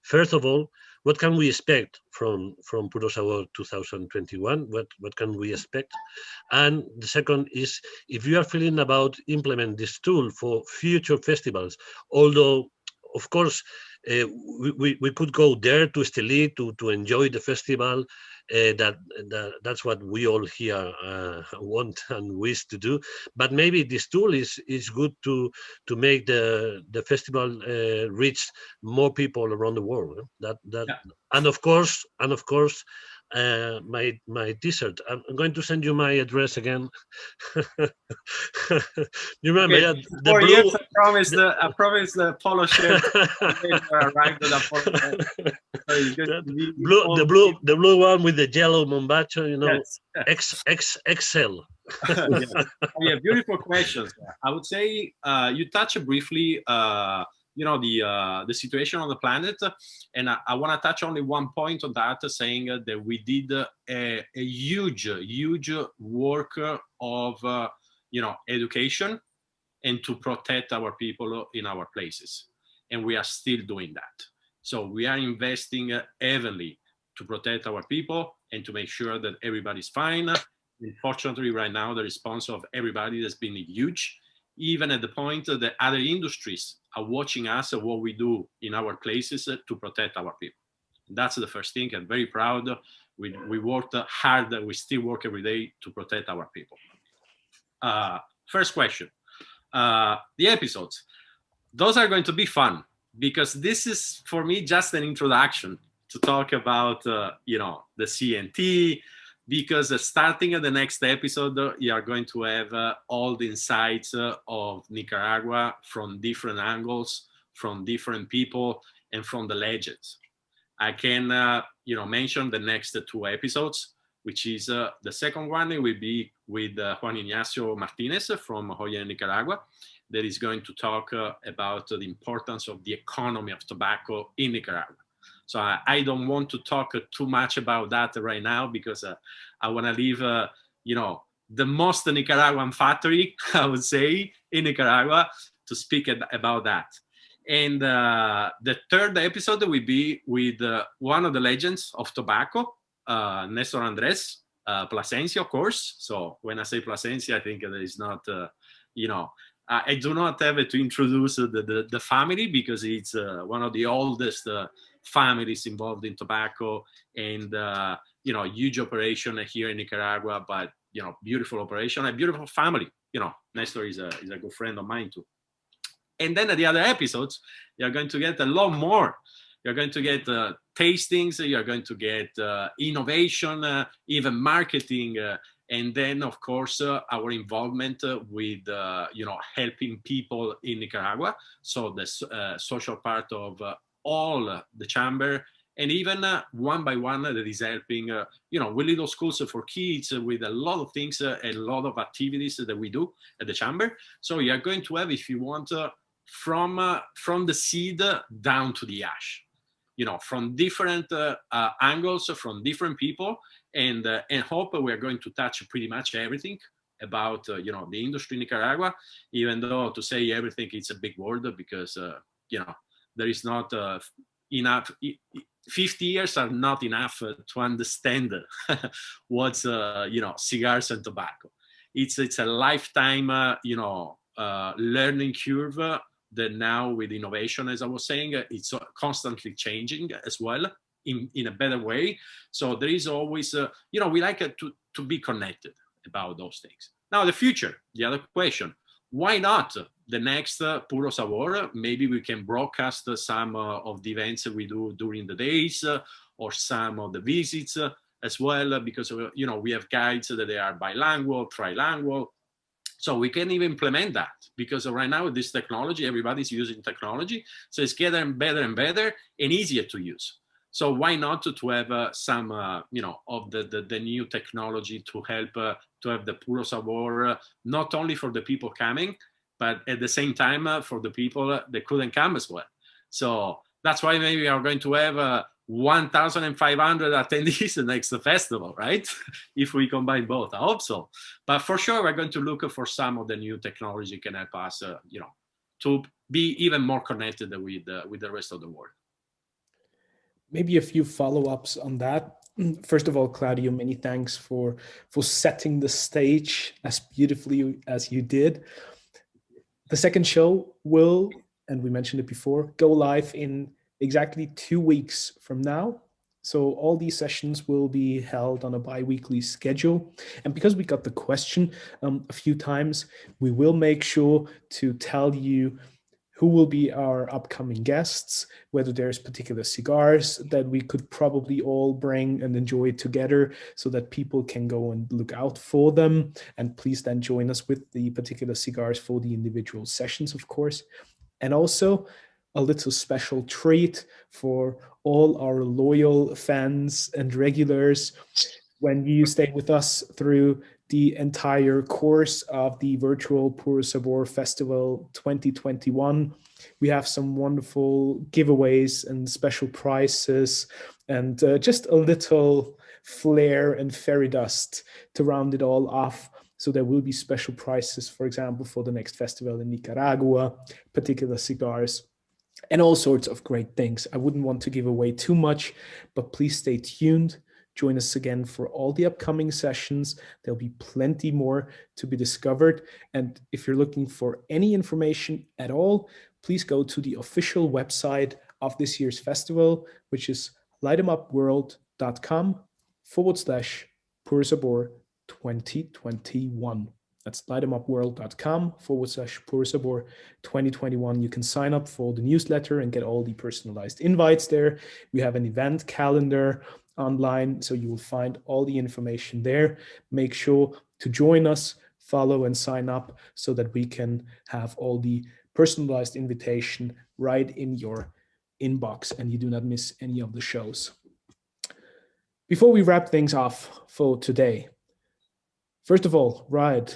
First of all, what can we expect from Puro Sabor 2021? What can we expect? And the second is, if you are feeling about implement this tool for future festivals, although of course we could go there to Esteli to enjoy the festival that's what we all here want and wish to do. But maybe this tool is good to make the festival reach more people around the world. And of course, my t-shirt. I'm going to send you my address again. You remember? Okay. Yeah, For years, I promised the polo shirt. Arrived at the polo shirt. So it's going to be the blue one with the yellow mombacho. You know, yes. XL. Yeah, beautiful questions. I would say you touched briefly, the situation on the planet, and I want to touch only one point on that, saying that we did a huge work of education and to protect our people in our places, and we are still doing that. So we are investing heavily to protect our people and to make sure that everybody's fine. Unfortunately, right now, the response of everybody has been huge, even at the point that other industries are watching us and what we do in our places to protect our people. That's the first thing. I'm very proud. We worked hard. We still work every day to protect our people. First question. The episodes. Those are going to be fun because this is, for me, just an introduction to talk about, the CNT, because starting at the next episode, you are going to have all the insights of Nicaragua from different angles, from different people, and from the legends. I can, mention the next two episodes, which is the second one. It will be with Juan Ignacio Martinez from Joya, Nicaragua, that is going to talk about the importance of the economy of tobacco in Nicaragua. So I don't want to talk too much about that right now because I want to leave, the most Nicaraguan factory, I would say, in Nicaragua to speak about that. And the third episode will be with one of the legends of tobacco, Nestor Andrés Plasencia, of course. So when I say Plasencia, I think that is not, I do not have to introduce the family because it's one of the oldest families involved in tobacco and, huge operation here in Nicaragua, but, beautiful operation, a beautiful family. Nestor is a good friend of mine too. And then at the other episodes, you're going to get a lot more. You're going to get tastings, you're going to get innovation, even marketing, and then, of course, our involvement with, helping people in Nicaragua. So the social part of all the chamber, and even one by one that is helping, with little schools for kids, with a lot of things, a lot of activities that we do at the chamber. So you're going to have, if you want, from the seed down to the ash, from different angles, from different people, and hope we are going to touch pretty much everything about, the industry in Nicaragua, even though to say everything, it's a big word because, there is not enough. 50 years are not enough to understand what's, cigars and tobacco. It's a lifetime, learning curve that now with innovation, as I was saying, it's constantly changing as well in a better way. So there is always, we like to be connected about those things. Now, the future, the other question, why not the next Puro Sabor? Maybe we can broadcast some of the events that we do during the days or some of the visits as well, because, we have guides that they are bilingual, trilingual. So we can even implement that because right now with this technology, everybody's using technology. So it's getting better and better and easier to use. So why not to have some, of the new technology to help to have the Puro Sabor, not only for the people coming, but at the same time for the people that couldn't come as well. So that's why maybe we are going to have 1,500 attendees the next festival, right? If we combine both, I hope so. But for sure, we're going to look for some of the new technology can help us, to be even more connected with the rest of the world. Maybe a few follow-ups on that. First of all, Claudio, many thanks for setting the stage as beautifully as you did. The second show will, and we mentioned it before, go live in exactly 2 weeks from now, So all these sessions will be held on a bi-weekly schedule. And because we got the question a few times, we will make sure to tell you who will be our upcoming guests, whether there's particular cigars that we could probably all bring and enjoy together so that people can go and look out for them. And please then join us with the particular cigars for the individual sessions, of course. And also a little special treat for all our loyal fans and regulars. When you stay with us through the entire course of the virtual Puro Sabor Festival 2021, we have some wonderful giveaways and special prizes and just a little flair and fairy dust to round it all off. So there will be special prizes, for example, for the next festival in Nicaragua, particular cigars, and all sorts of great things. I wouldn't want to give away too much, but please stay tuned. Join us again for all the upcoming sessions. There'll be plenty more to be discovered. And if you're looking for any information at all, please go to the official website of this year's festival, which is lightemupworld.com/Puro Sabor 2021. That's lightemupworld.com/Puro Sabor 2021. You can sign up for the newsletter and get all the personalized invites there. We have an event calendar online, so you will find all the information there. Make sure to join us, follow and sign up so that we can have all the personalized invitation right in your inbox and you do not miss any of the shows. Before we wrap things off for today, first of all, Reinhard,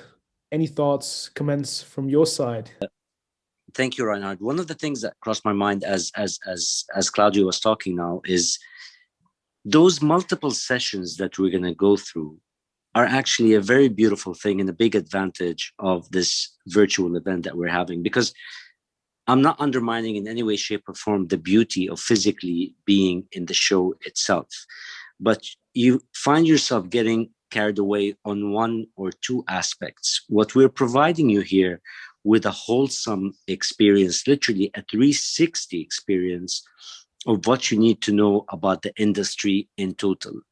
any thoughts, comments from your side? Thank you, Reinhard. One of the things that crossed my mind as Claudio was talking now is those multiple sessions that we're going to go through are actually a very beautiful thing and a big advantage of this virtual event that we're having, because I'm not undermining in any way, shape, or form the beauty of physically being in the show itself. But you find yourself getting carried away on one or two aspects. What we're providing you here with a wholesome experience, literally a 360 experience of what you need to know about the industry in total.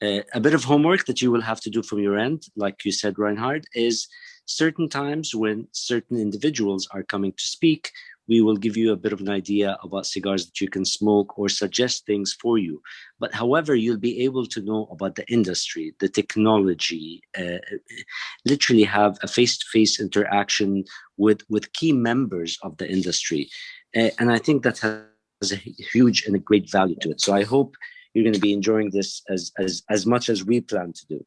A bit of homework that you will have to do from your end, like you said, Reinhard, is certain times when certain individuals are coming to speak, we will give you a bit of an idea about cigars that you can smoke or suggest things for you. But however, you'll be able to know about the industry, the technology, literally have a face-to-face interaction with key members of the industry. And I think that has a huge and a great value to it. So I hope you're going to be enjoying this as much as we plan to do.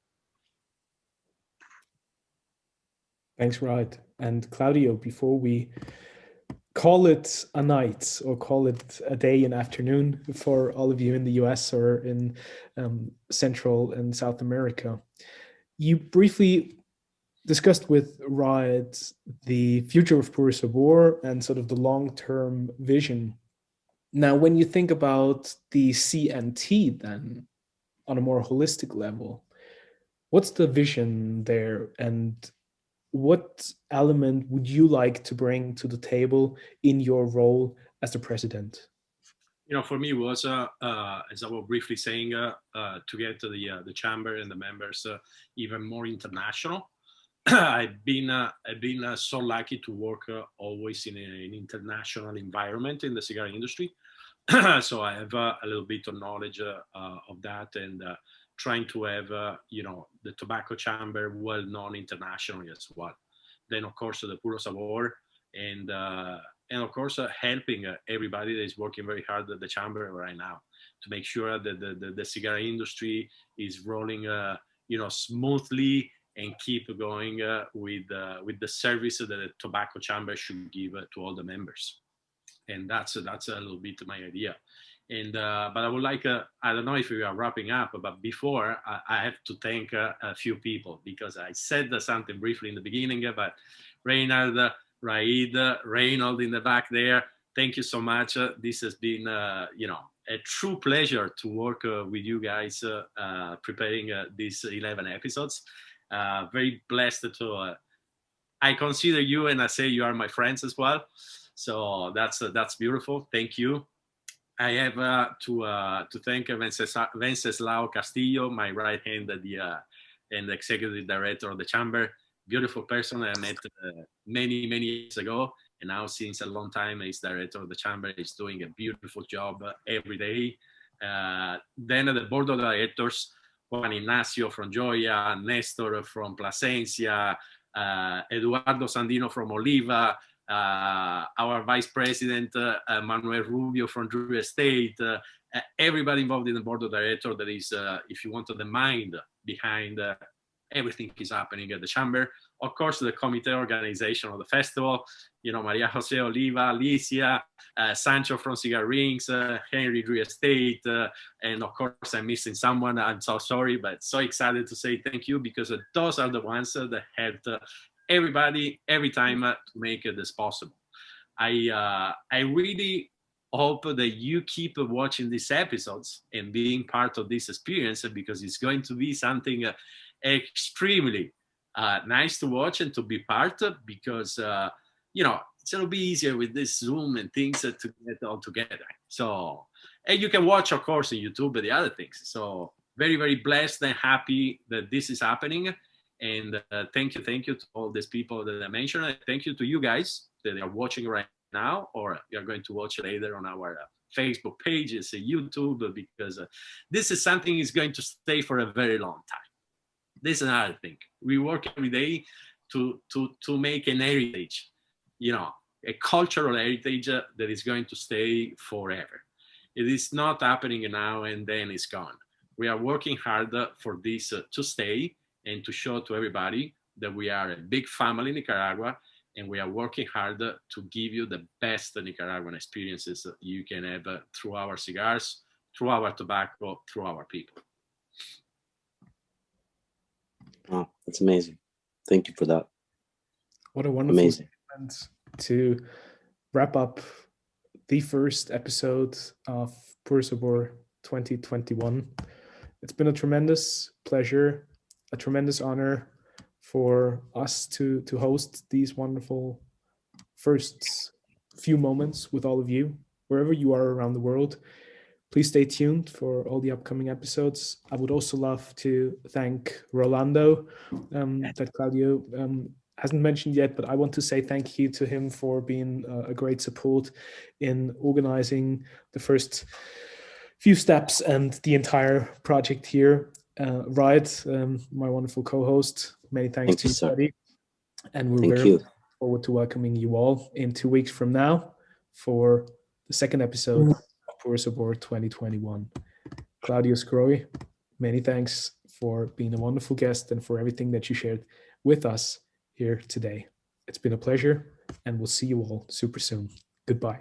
Thanks, Rod. And Claudio, before we call it a night or call it a day and afternoon for all of you in the US or in Central and South America, you briefly discussed with Rod the future of Puro Sabor and sort of the long-term vision. Now, when you think about the CNT then on a more holistic level, what's the vision there, and what element would you like to bring to the table in your role as the president? You know, for me, it was, as I was briefly saying, to get to the chamber and the members even more international. I've been so lucky to work always in an international environment in the cigar industry. So I have a little bit of knowledge of that, and trying to have, you know, the tobacco chamber well known internationally as well. Then, of course, the Puro Sabor, and of course, helping everybody that is working very hard at the chamber right now to make sure that the cigar industry is rolling, you know, smoothly and keep going with the service that the tobacco chamber should give to all the members. And that's a little bit my idea. And but I would like, I don't know if we are wrapping up, but before I have to thank a few people, because I said something briefly in the beginning, but Reinhard, Reinhold in the back there, thank you so much. This has been, you know, a true pleasure to work with you guys preparing these 11 episodes. Very blessed to, I consider you, and I say you are my friends as well. So that's beautiful. Thank you. I have to thank Wenceslao Castillo, my right hand and the executive director of the chamber. Beautiful person I met many years ago, and now since a long time he's director of the chamber. He's doing a beautiful job every day. Then the board of directors, Juan Ignacio from Joya, Nestor from Plasencia, Eduardo Sandino from Oliva, our vice president, Manuel Rubio from Drew Estate, everybody involved in the board of directors. That is, if you want, the mind behind everything is happening at the chamber. Of course, the committee organization of the festival, Maria Jose Oliva, Alicia, Sancho from Cigar Rings, Henry Drew Estate, and of course I'm missing someone. I'm so sorry, but so excited to say thank you, because those are the ones that helped everybody every time to make this possible. I really hope that you keep watching these episodes and being part of this experience, because it's going to be something extremely nice to watch and to be part of, because it's going to be easier with this Zoom and things to get all together. So, and you can watch, of course, on YouTube and the other things. So very blessed and happy that this is happening. And thank you to all these people that I mentioned. Thank you to you guys that are watching right now, or you're going to watch later on our Facebook pages, YouTube, because this is something is going to stay for a very long time. This is another thing. We work every day to make an heritage, a cultural heritage that is going to stay forever. It is not happening now and then it's gone. We are working hard for this to stay and to show to everybody that we are a big family in Nicaragua, and we are working hard to give you the best Nicaraguan experiences you can have through our cigars, through our tobacco, through our people. Wow, that's amazing. Thank you for that. What a wonderful statement to wrap up the first episode of Puro Sabor 2021. It's been a tremendous pleasure, a tremendous honor for us to host these wonderful first few moments with all of you, wherever you are around the world. Please stay tuned for all the upcoming episodes. I would also love to thank Rolando, that Claudio hasn't mentioned yet, but I want to say thank you to him for being a great support in organizing the first few steps and the entire project here. Riot, my wonderful co-host, many thanks to you, buddy. And we're very looking forward to welcoming you all in 2 weeks from now for the second episode of Puro Sabor 2021. Cláudio Sgroi, many thanks for being a wonderful guest and for everything that you shared with us here today. It's been a pleasure, and we'll see you all super soon. Goodbye.